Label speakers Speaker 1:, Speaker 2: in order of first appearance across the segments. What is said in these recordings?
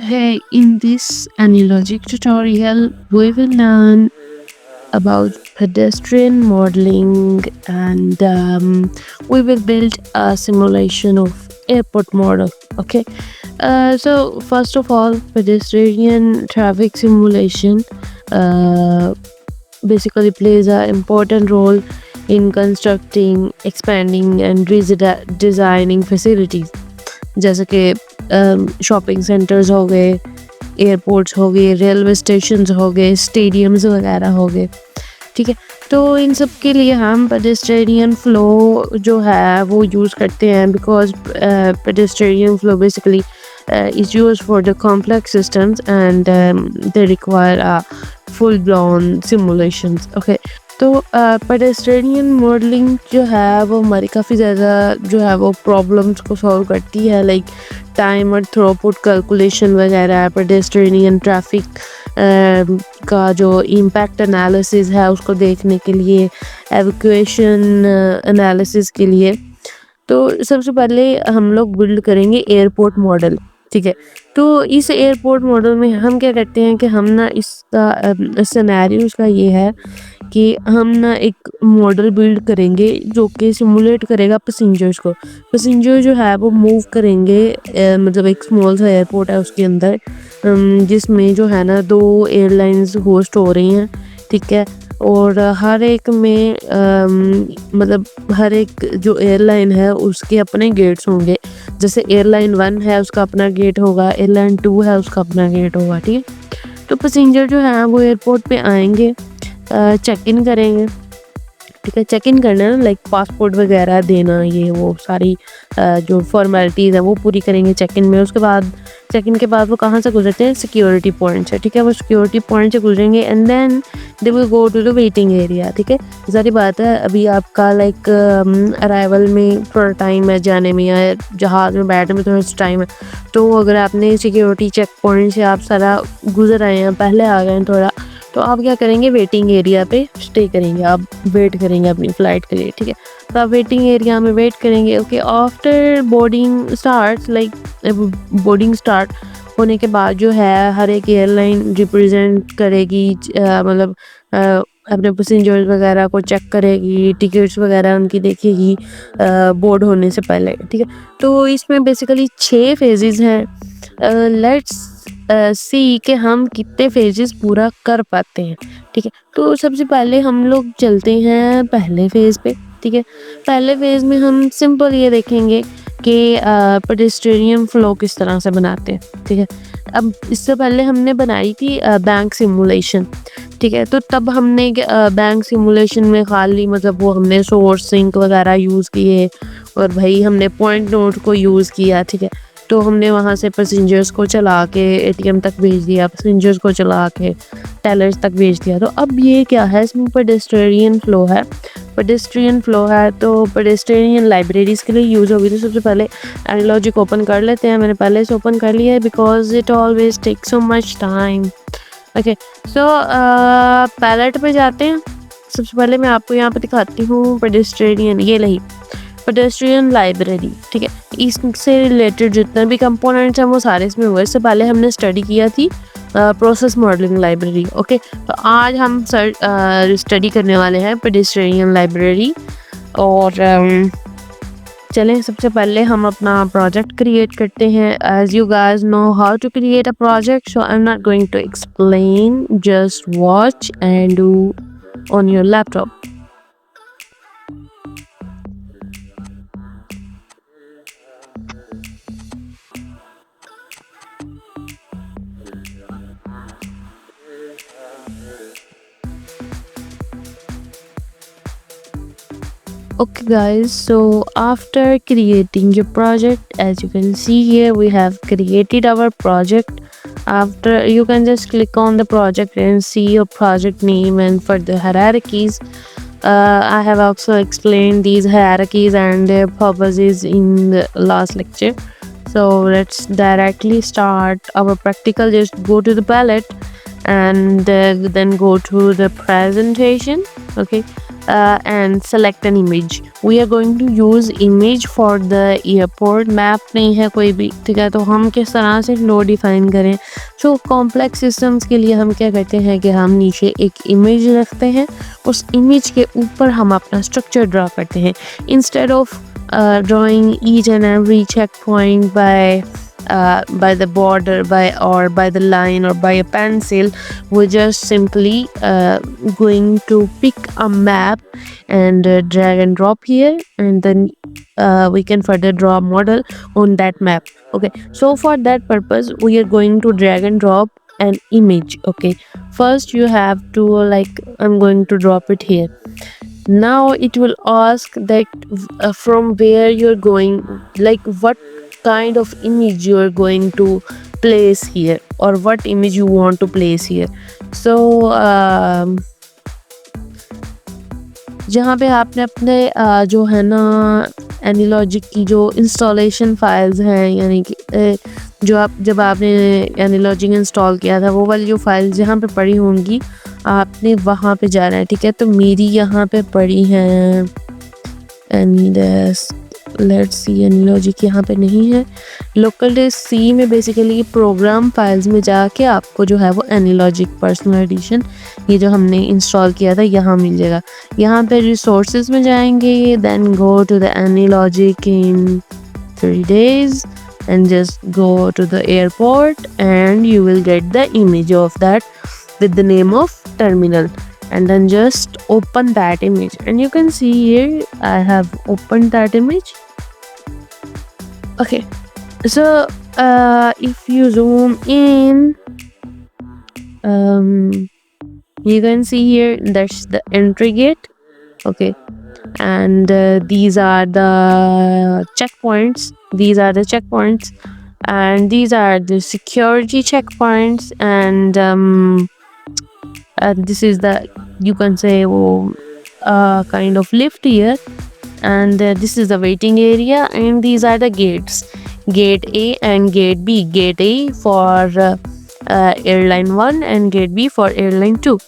Speaker 1: Hey, in this analogic tutorial, we will learn about pedestrian modeling and we will build a simulation of airport model. Okay, so first of all, pedestrian traffic simulation uh, basically plays an important role in constructing, expanding, and designing facilities. जैसे कि shopping centres हो गए, airports हो गए, railway stations हो गए, stadiums वगैरह हो गए, ठीक है। तो इन सब के लिए हम पेडेस्ट्रियन फ़्लो जो है वो यूज़ करते हैं, because pedestrian flow basically is used for the complex systems and they require full blown simulations. Okay, तो पेडेस्ट्रियन मॉडलिंग जो है वो हमारी काफ़ी ज़्यादा जो है वो प्रॉब्लम्स को सॉल्व करती है, लाइक टाइम और थ्रूपुट कैलकुलेशन वगैरह, पेडेस्ट्रियन ट्रैफिक का जो इम्पैक्ट एनालिसिस है उसको देखने के लिए, एवैक्यूएशन एनालिसिस के लिए। तो सबसे पहले हम लोग बिल्ड करेंगे एयरपोर्ट मॉडल, ठीक है। तो इस एयरपोर्ट मॉडल में हम क्या करते हैं कि हम ना इसका सिनेरियो उसका ये है कि हम ना एक मॉडल बिल्ड करेंगे जो कि सिमुलेट करेगा पैसेंजर्स को। पैसेंजर जो है वो मूव करेंगे, मतलब एक स्मॉल सा एयरपोर्ट है उसके अंदर, जिसमें जो है ना 2 एयरलाइंस होस्ट हो रही हैं, ठीक है। और हर एक में मतलब हर एक जो एयरलाइन है उसके अपने गेट्स होंगे। जैसे एयरलाइन 1 है उसका अपना गेट होगा, एयरलाइन 2 है उसका अपना गेट होगा, ठीक है। तो पैसेंजर जो है वो एयरपोर्ट पे आएंगे, चेक इन करेंगे, ठीक है। चेक इन करना है लाइक पासपोर्ट वगैरह देना, ये वो सारी जो फॉर्मेलिटीज़ हैं वो पूरी करेंगे चेक इन में। उसके बाद चेक इन के बाद वो कहाँ से गुजरते हैं, सिक्योरिटी पॉइंट से, ठीक है। वो सिक्योरिटी पॉइंट से गुजरेंगे and then they will go to the waiting area, ठीक है। सारी बात है, अभी आपका लाइक अराइवल में थोड़ा टाइम है, जाने में या जहाज़ में बैठने में थोड़ा सा टाइम है। तो अगर आपने सिक्योरिटी चेक पॉइंट से आप सारा गुजर आए हैं, पहले आ गए हैं थोड़ा, तो आप क्या करेंगे, वेटिंग एरिया पे स्टे करेंगे, आप वेट करेंगे अपनी फ़्लाइट के लिए, ठीक है। तो आप वेटिंग एरिया में वेट करेंगे। Okay, after boarding start, like boarding start होने के बाद जो है हर एक एयरलाइन रिप्रेजेंट करेगी, मतलब अपने पैसेंजर्स वगैरह को चेक करेगी, टिकट्स वगैरह उनकी देखेगी बोर्ड होने से पहले, ठीक है। तो इसमें बेसिकली 6 फेजेज़ हैं। लेट्स सी कि हम कितने फेजेस पूरा कर पाते हैं, ठीक है। तो सबसे पहले हम लोग चलते हैं पहले फेज़ पे, ठीक है। पहले फेज़ में हम सिंपल ये देखेंगे कि पेडेस्ट्रियन फ़्लो किस तरह से बनाते हैं, ठीक है। अब इससे पहले हमने बनाई थी बैंक सिमुलेशन, ठीक है। तो तब हमने बैंक सिमुलेशन में खाली मतलब वो हमने सोर्स सिंक वगैरह यूज़ किए और भाई हमने पॉइंट नोट को यूज़ किया, ठीक है। तो हमने वहाँ से पैसेंजर्स को चला के एटीएम तक भेज दिया, पैसेंजर्स को चला के टेलर्स तक भेज दिया। तो अब ये क्या है, इसमें पेडेस्ट्रियन फ़्लो है। पेडेस्ट्रियन फ़्लो है तो पेडेस्ट्रियन लाइब्रेरीज़ के लिए यूज़ होगी। तो सबसे पहले एनालॉजिक ओपन कर लेते हैं। मैंने पहले से ओपन कर लिया है because it always take so much time. Okay, so palette पे जाते हैं। सबसे पहले मैं आपको यहाँ पे दिखाती हूँ पेडेस्ट्रियन, ये रही पेडेस्ट्रियन लाइब्रेरी, ठीक है। इससे रिलेटेड जितने भी कंपोनेंट्स हैं वो सारे इसमें हुए। इससे पहले हमने स्टडी किया थी प्रोसेस मॉडलिंग लाइब्रेरी। ओके, तो आज हम स्टडी करने वाले हैं पेडेस्ट्रियन लाइब्रेरी। और चलें सबसे पहले हम अपना प्रोजेक्ट क्रिएट करते हैं। As you guys know how to create a project, so I am not going to explain, just watch and do on your laptop. Okay guys, so after creating your project, as you can see here, we have created our project. After, you can just click on the project and see your project name and for the hierarchies. I have also explained these hierarchies and their purposes in the last lecture. So let's directly start our practical. Just go to the palette and then go to the presentation. Okay, and select an image. We are going to use image for the airport. Map नहीं है कोई भी, ठीक है, तो हम किस तरह से लो डिफाइन करें. सो कॉम्प्लेक्स सिस्टम्स के लिए हम क्या करते हैं कि हम नीचे एक इमेज रखते हैं, उस इमेज के ऊपर हम अपना स्ट्रक्चर ड्रा करते हैं. Instead of drawing each and every checkpoint by the border, by the line, or by a pencil, we're just simply going to pick a map and drag and drop here, and then we can further draw a model on that map. Okay, so for that purpose we are going to drag and drop an image. Okay, first you have to, like, I'm going to drop it here. Now it will ask that from where you're going, like what kind of image you are going to place here, or what image you want to place here. So जहाँ पे आपने अपने जो है ना AnyLogic की जो installation files हैं, यानी कि जो आप जब आपने एनीलॉजिक इंस्टॉल किया था वो वाली जो फाइल्स जहाँ पे पड़ी होंगी आपने वहाँ पे जाना है. ठीक है, तो मेरी यहाँ पे पड़ी हैं एंड लेट्स सी एनीलॉजिक यहाँ पे नहीं है. लोकल डिस्क सी में बेसिकली प्रोग्राम फाइल्स में जाके आपको जो है वो एनीलॉजिक पर्सनल एडिशन ये जो हमने इंस्टॉल किया था यहाँ मिल जाएगा. यहाँ पे रिसोर्सेज में जाएंगे, then go to the AnyLogic in 3 days and just go to the airport and you will get the image of that with the name of terminal, and then just open that image. And you can see here I have opened that image. Okay, so if you zoom in, you can see here that's the entry gate. Okay, and these are the checkpoints, and these are the security checkpoints, and this is the, you can say, kind of lift here, and this is the waiting area, and these are the gates, gate A and gate B. Gate A for airline 1 and gate B for airline 2.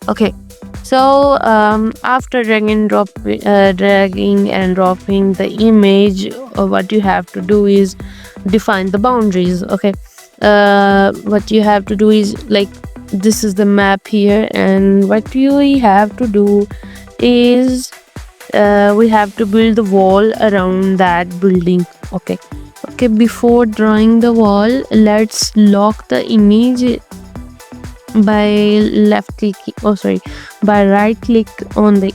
Speaker 1: Okay, so after dragging and dropping the image, what you have to do is define the boundaries. Okay, what you have to do is, like, this is the map here, and what we have to do is we have to build the wall around that building. Okay, before drawing the wall, let's lock the image by by right click on the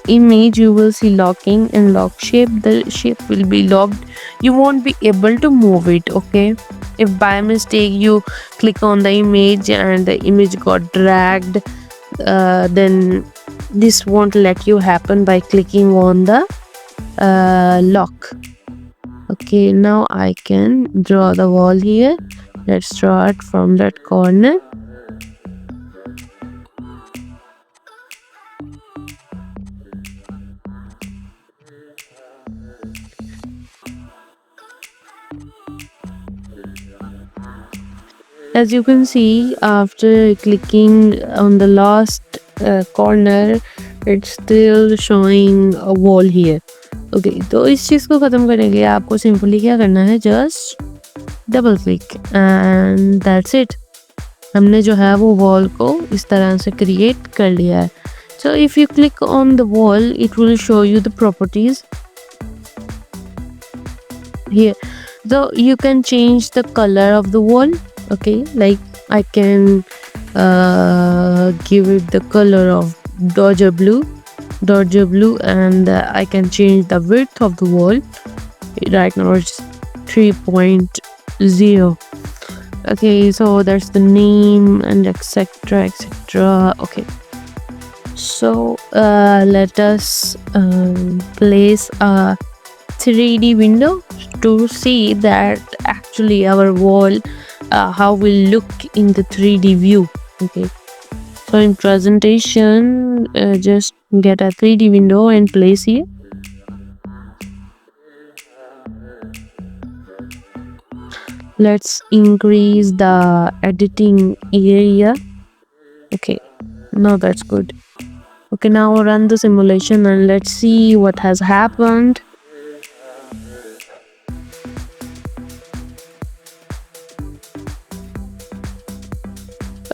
Speaker 1: image. You will see locking and lock shape. The shape will be locked, you won't be able to move it. Okay, if by mistake you click on the image and the image got dragged, then this won't let you happen by clicking on the lock. Okay, now I can draw the wall here. Let's draw it from that corner. As you can see, after clicking on the last corner, it's still showing a wall here. Okay, तो इस चीज़ को ख़त्म करने के लिए आपको simply क्या करना है, just double click and that's it. हमने जो है वो वॉल को इस तरह से क्रिएट कर लिया है. So if you click on the wall, it will show you the properties here. So you can change the color of the wall. Okay, like I can give it the color of Dodger blue, and I can change the width of the wall. Right now it's 3.0. Okay, so that's the name and etc. Okay, so let us place a 3D window to see that actually our wall how will look in the 3D view. Okay, so in presentation, just get a 3D window and place here. Let's increase the editing area. Okay, now that's good. Okay, now run the simulation and let's see what has happened.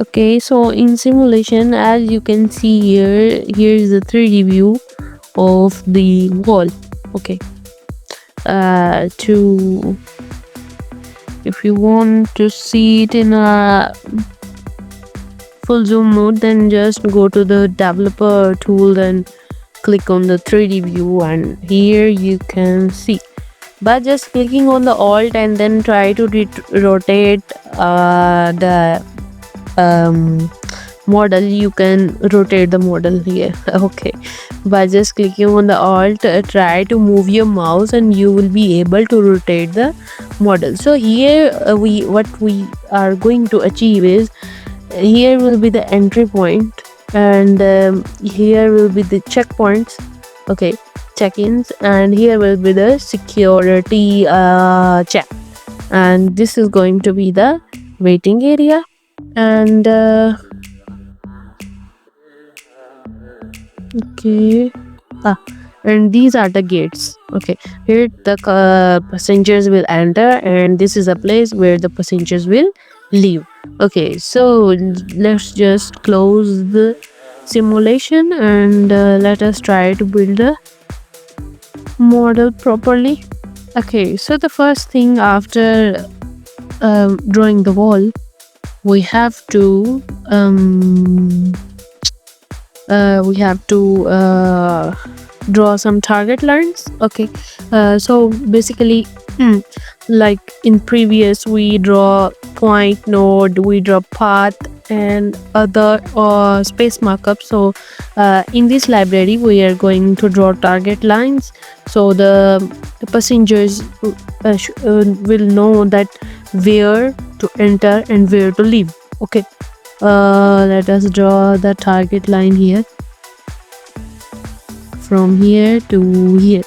Speaker 1: Okay, so in simulation, as you can see here is the 3D view of the wall. Okay, to if you want to see it in a full zoom mode, then just go to the developer tool and click on the 3D view, and here you can see. But just clicking on the alt and then try to rotate the um, model, you can rotate the model here. Okay, by just clicking on the alt, try to move your mouse and you will be able to rotate the model. So here what we are going to achieve is, here will be the entry point, and here will be the checkpoints. Okay, check-ins, and here will be the security check, and this is going to be the waiting area. And okay, and these are the gates. Okay, here the passengers will enter, and this is a place where the passengers will leave. Okay, so let's just close the simulation and let us try to build the model properly. Okay, so the first thing after drawing the wall, we have to draw some target lines. Okay, so basically, like in previous, we draw point, node, we draw path and other space markup. So in this library we are going to draw target lines, so the passengers will know that where to enter and where to leave. Okay, let us draw the target line here, from here to here,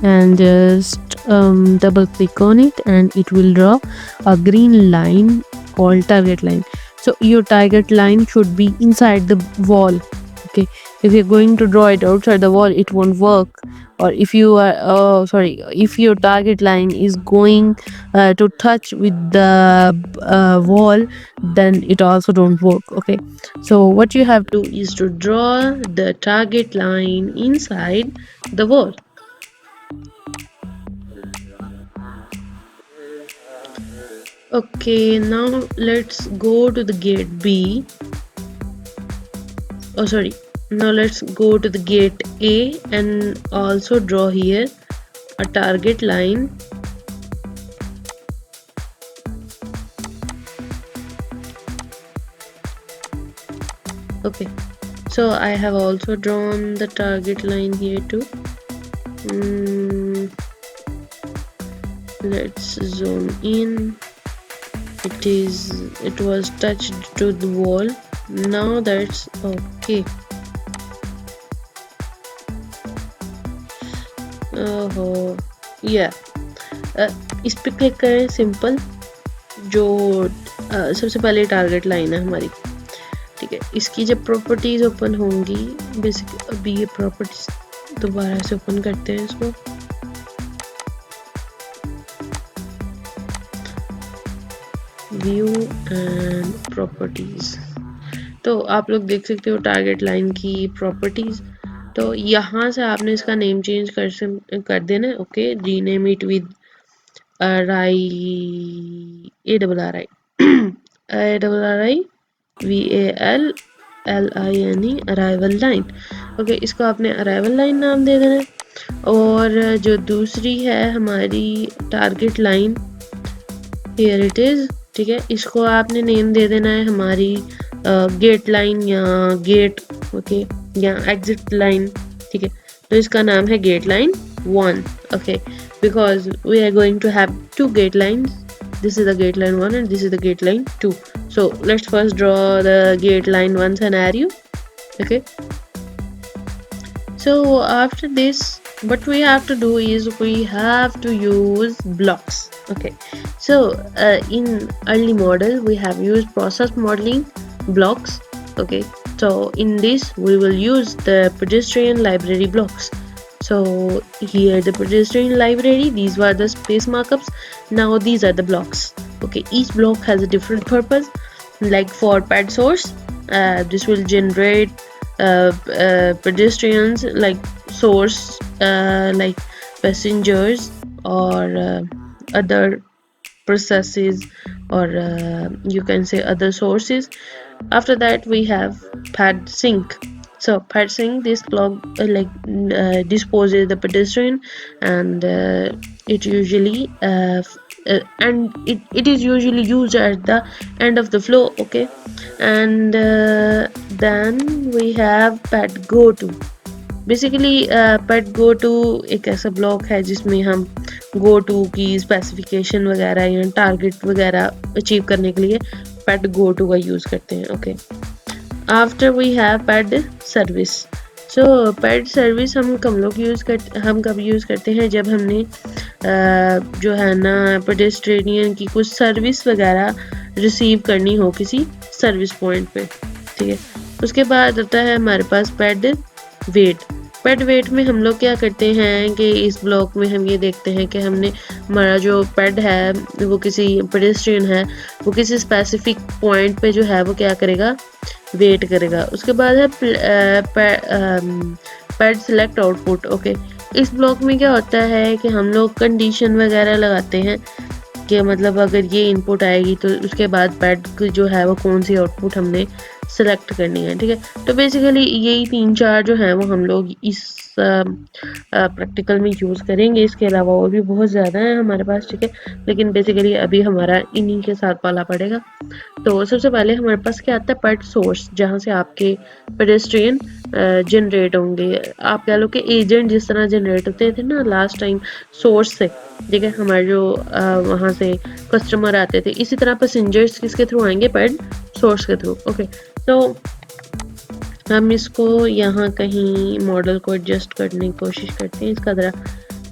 Speaker 1: and just double click on it and it will draw a green line called target line. So your target line should be inside the wall. Okay, if you're going to draw it outside the wall, it won't work. Or if you are if your target line is going to touch with the wall, then it also don't work. Okay, so what you have to is to draw the target line inside the wall. Okay, now let's go to the gate B. Oh, sorry. Now let's go to the gate A and also draw here a target line. Okay, so I have also drawn the target line here too. Let's zoom in. It was touched to the wall. Now that's okay. Oh yeah, इस पे click करें simple, जो सबसे पहले target line है हमारी. ठीक है, इसकी जब प्रॉपर्टीज ओपन होंगी, बेसिक अभी ये प्रॉपर्टीज दोबारा से ओपन करते हैं इसको. व्यू एंड प्रॉपर्टीज, तो आप लोग देख सकते हो टारगेट लाइन की प्रॉपर्टीज. तो यहाँ से आपने इसका नेम चेंज कर देना. Okay, rename it with ARRIVALLINE arrival line. Okay, इसको आपने अराइवल लाइन नाम दे देना है. और जो दूसरी है हमारी target line, here it is. ठीक है, इसको आपने नेम दे देना है हमारी गेट लाइन या गेट, ओके, या एग्जिट लाइन. ठीक है, तो इसका नाम है gate line 1. Okay, because we are going to have 2 gate lines. This is the gate line 1 and this is the gate line 2. So let's first draw the gate line 1 scenario. Okay, so after this, what we have to do is we have to use blocks. Okay, so in early model we have used process modeling blocks. Okay, So in this we will use the pedestrian library blocks. So here the pedestrian library, these were the space markups. Now these are the blocks. Okay, each block has a different purpose. Like for pad source, this will generate pedestrians like source, like passengers or other processes, or you can say other sources. After that we have pad sync. So pad sync, this block disposes the pedestrian, and it usually it is usually used at the end of the flow. Okay, and then we have pad go to. Basically ped go to एक ऐसा block है जिसमें हम go to की specification वगैरह या target वगैरह achieve करने के लिए पेट गो टू का यूज़ करते हैं. Okay, after we have ped service. So ped service हम कब यूज़ करते हैं, जब हमने जो है ना पेडेस्ट्रेनियन की कुछ सर्विस वगैरह रिसीव करनी हो किसी सर्विस पॉइंट पे. ठीक है, उसके बाद आता है हमारे पास पेड वेट. पेड वेट में हम लोग क्या करते हैं कि इस ब्लॉक में हम ये देखते हैं कि हमने हमारा जो पेड है वो किसी पेडेस्ट्रियन है, वो किसी स्पेसिफिक पॉइंट पे जो है वो क्या करेगा, वेट करेगा. उसके बाद है पेड सेलेक्ट आउटपुट. ओके, इस ब्लॉक में क्या होता है कि हम लोग कंडीशन वगैरह लगाते हैं कि मतलब अगर ये इनपुट आएगी तो उसके बाद पेड जो है वो कौन सी आउटपुट हमने सेलेक्ट करनी है. ठीक है, तो बेसिकली यही 3-4 जो है वो हम लोग इस प्रैक्टिकल में यूज़ करेंगे. इसके अलावा और भी बहुत ज़्यादा है हमारे पास. ठीक है, लेकिन बेसिकली अभी हमारा इन्हीं के साथ पाला पड़ेगा. तो सबसे पहले हमारे पास क्या आता है, पेड सोर्स, जहाँ से आपके पेडेस्ट्रियन जनरेट होंगे. आप कह लो कि एजेंट जिस तरह जनरेट होते थे ना लास्ट टाइम सोर्स से. ठीक है, हमारे जो वहाँ से कस्टमर आते थे, इसी तरह पैसेंजर्स किसके थ्रू आएंगे, पेड सोर्स के थ्रू. ओके, तो हम इसको यहाँ कहीं मॉडल को एडजस्ट करने की कोशिश करते हैं. इसका ज़रा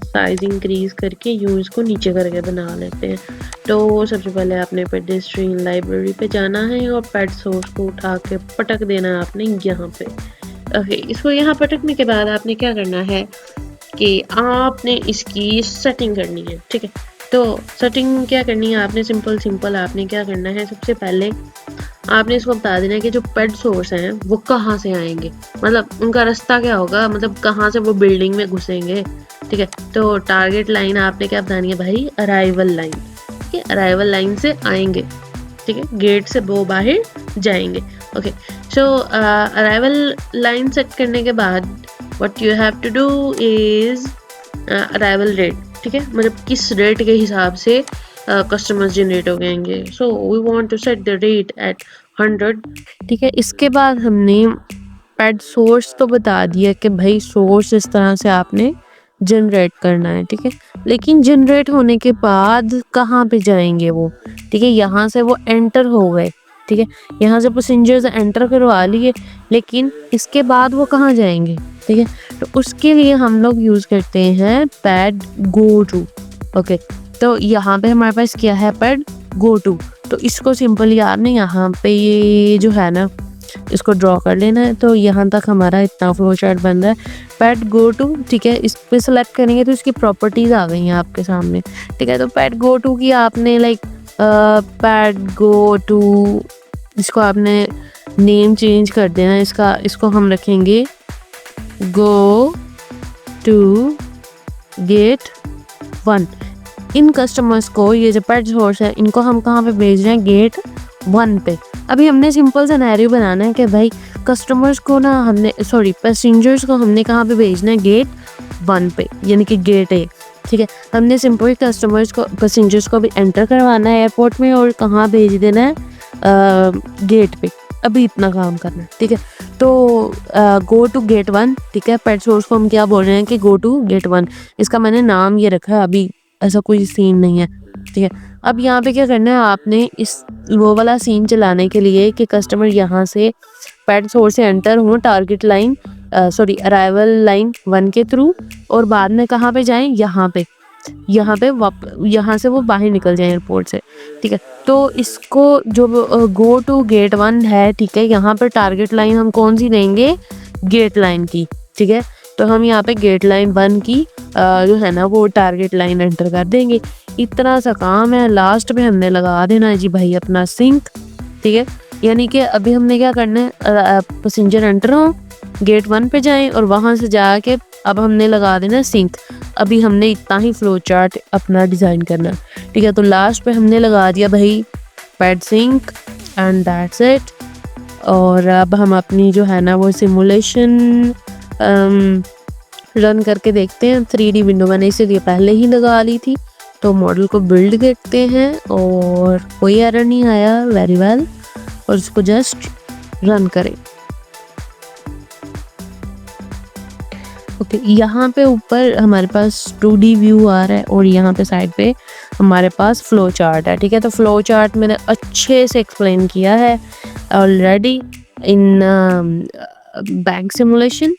Speaker 1: साइज इंक्रीज करके यूँ इसको नीचे करके बना लेते हैं. तो सबसे पहले आपने पेडेस्ट्रियन लाइब्रेरी पे जाना है और पेड सोर्स को उठा के पटक देना है आपने यहाँ पे. ओके, इसको यहाँ पटकने के बाद आपने क्या करना है कि आपने इसकी सेटिंग करनी है. ठीक है, तो सेटिंग क्या करनी है आपने, सिंपल आपने क्या करना है, सबसे पहले आपने इसको बता देना है कि जो पेड सोर्स हैं वो कहाँ से आएंगे, मतलब उनका रास्ता क्या होगा, मतलब कहाँ से वो बिल्डिंग में घुसेंगे. ठीक है, तो टारगेट लाइन आपने क्या बतानी है भाई, अराइवल लाइन. ठीक है, अराइवल लाइन से आएंगे. ठीक है, गेट से वो बाहर जाएंगे. Okay, so arrival line set करने के बाद what you have to do is arrival rate. ठीक है, मतलब किस रेट के हिसाब से कस्टमर्स जनरेट हो गएंगे. So we want to set the rate at 100. ठीक है, इसके बाद हमने पेड सोर्स तो बता दिया कि भाई सोर्स इस तरह से आपने जनरेट करना है. ठीक है, लेकिन जनरेट होने के बाद कहाँ पे जाएंगे वो. ठीक है, यहाँ से वो एंटर हो गए. ठीक है, यहाँ से पैसेंजर्स एंटर करवा लिए, लेकिन इसके बाद वो कहाँ जाएंगे. ठीक है, तो उसके लिए हम लोग यूज़ करते हैं पेड गो टू. ओके, तो यहाँ पे हमारे पास क्या है, पेड गो टू. तो इसको सिंपली आपने यहाँ पे ये जो है ना इसको ड्रॉ कर लेना है. तो यहाँ तक हमारा इतना फ्लो चार्ट बन रहा है, पेड गो टू. ठीक है, इस पे सेलेक्ट करेंगे तो इसकी प्रॉपर्टीज आ गई हैं आपके सामने. ठीक है, तो पेड गो टू की आपने पेड गो टू, इसको आपने नेम चेंज कर देना. इसको हम रखेंगे गो टू गेट 1. इन कस्टमर्स को, ये जो पेड सोर्स है, इनको हम कहाँ पे भेज रहे हैं, गेट 1 पे. अभी हमने सिंपल सिनेरियो बनाना है कि भाई कस्टमर्स को ना पैसेंजर्स को हमने कहाँ पे भेजना है, गेट 1 पे, यानी कि गेट A. ठीक है, हमने सिंपल पैसेंजर्स को भी एंटर करवाना है एयरपोर्ट में और कहाँ भेज देना है, गेट पे. अभी इतना काम करना है. ठीक है, तो गो टू गेट 1. ठीक है, पेड सोर्स को हम क्या बोल रहे हैं कि गो टू गेट 1. इसका मैंने नाम ये रखा है, अभी ऐसा कोई सीन नहीं है. ठीक है, अब यहाँ पे क्या करना है आपने, इस वो वाला सीन चलाने के लिए कि कस्टमर यहाँ से पेड सोर्स से एंटर हो टारगेट लाइन अराइवल लाइन 1 के थ्रू, और बाद में कहाँ पे जाएं, यहाँ पे. यहाँ से वो बाहर निकल जाए एयरपोर्ट से, ठीक है। तो इसको जो गो टू गेट 1 है, ठीक है, यहाँ पर टारगेट लाइन हम कौन सी देंगे, गेट लाइन की, ठीक है। तो हम यहाँ पे गेट लाइन 1 की जो है ना वो टारगेट लाइन एंटर कर देंगे। इतना सा काम है, लास्ट में हमने लगा देना है जी भाई अपना सिंक, ठीक है। यानी कि अभी हमने क्या करना है, पैसेंजर एंटर हो, गेट 1 पे जाएं और वहाँ से जाके अब हमने लगा देना सिंक। अभी हमने इतना ही फ्लो चार्ट अपना डिज़ाइन करना, ठीक है। तो लास्ट पे हमने लगा दिया भाई ped sink and that's it. और अब हम अपनी जो है ना वो सिमुलेशन रन करके देखते हैं। 3D विंडो मैंने इसीलिए पहले ही लगा ली थी। तो मॉडल को बिल्ड करते हैं और कोई एरर नहीं आया, वेरी वेल। और इसको जस्ट रन करें। ओके, यहाँ पे ऊपर हमारे पास 2D व्यू आ रहा है और यहाँ पे साइड पे हमारे पास फ्लो चार्ट है, ठीक है। तो फ्लो चार्ट मैंने अच्छे से एक्सप्लेन किया है already in bank simulation.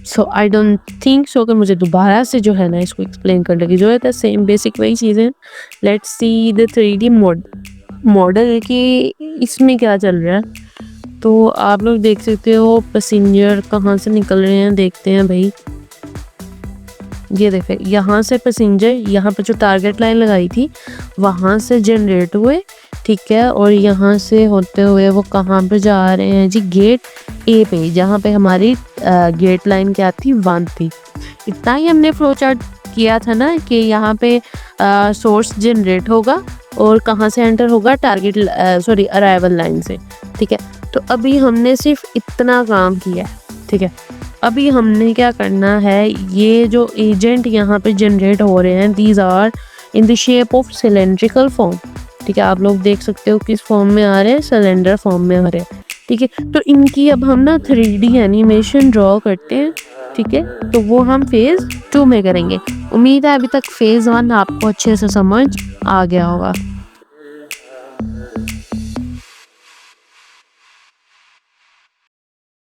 Speaker 1: So I don't think so कि मुझे दोबारा से जो है ना इसको एक्सप्लेन करने की ज़रूरत है। सेम बेसिक वही चीज़ें। Let's see the 3D model कि इसमें क्या चल रहा है। तो आप लोग देख सकते हो पैसेंजर कहाँ से निकल रहे हैं, देखते हैं भाई। ये देखें, यहाँ से पैसेंजर यहाँ पे जो टारगेट लाइन लगाई थी वहाँ से जनरेट हुए, ठीक है। और यहाँ से होते हुए वो कहाँ पे जा रहे हैं जी, गेट ए पे, जहाँ पे हमारी गेट लाइन क्या थी, 1 थी। इतना ही हमने फ्लो चार्ट किया था ना कि यहाँ पे सोर्स जनरेट होगा और कहाँ से एंटर होगा, टारगेट अराइवल लाइन से, ठीक है। तो अभी हमने सिर्फ इतना काम किया है, ठीक है। अभी हमने क्या करना है, ये जो एजेंट यहाँ पे जनरेट हो रहे हैं, these are in the shape of cylindrical form, ठीक है। आप लोग देख सकते हो किस फॉर्म में आ रहे हैं, सिलेंडर फॉर्म में आ रहे हैं, ठीक है। तो इनकी अब हम ना 3D एनिमेशन ड्रॉ करते हैं, ठीक है। तो वो हम फेज़ 2 में करेंगे। उम्मीद है अभी तक फेज़ 1 आपको अच्छे से समझ आ गया होगा।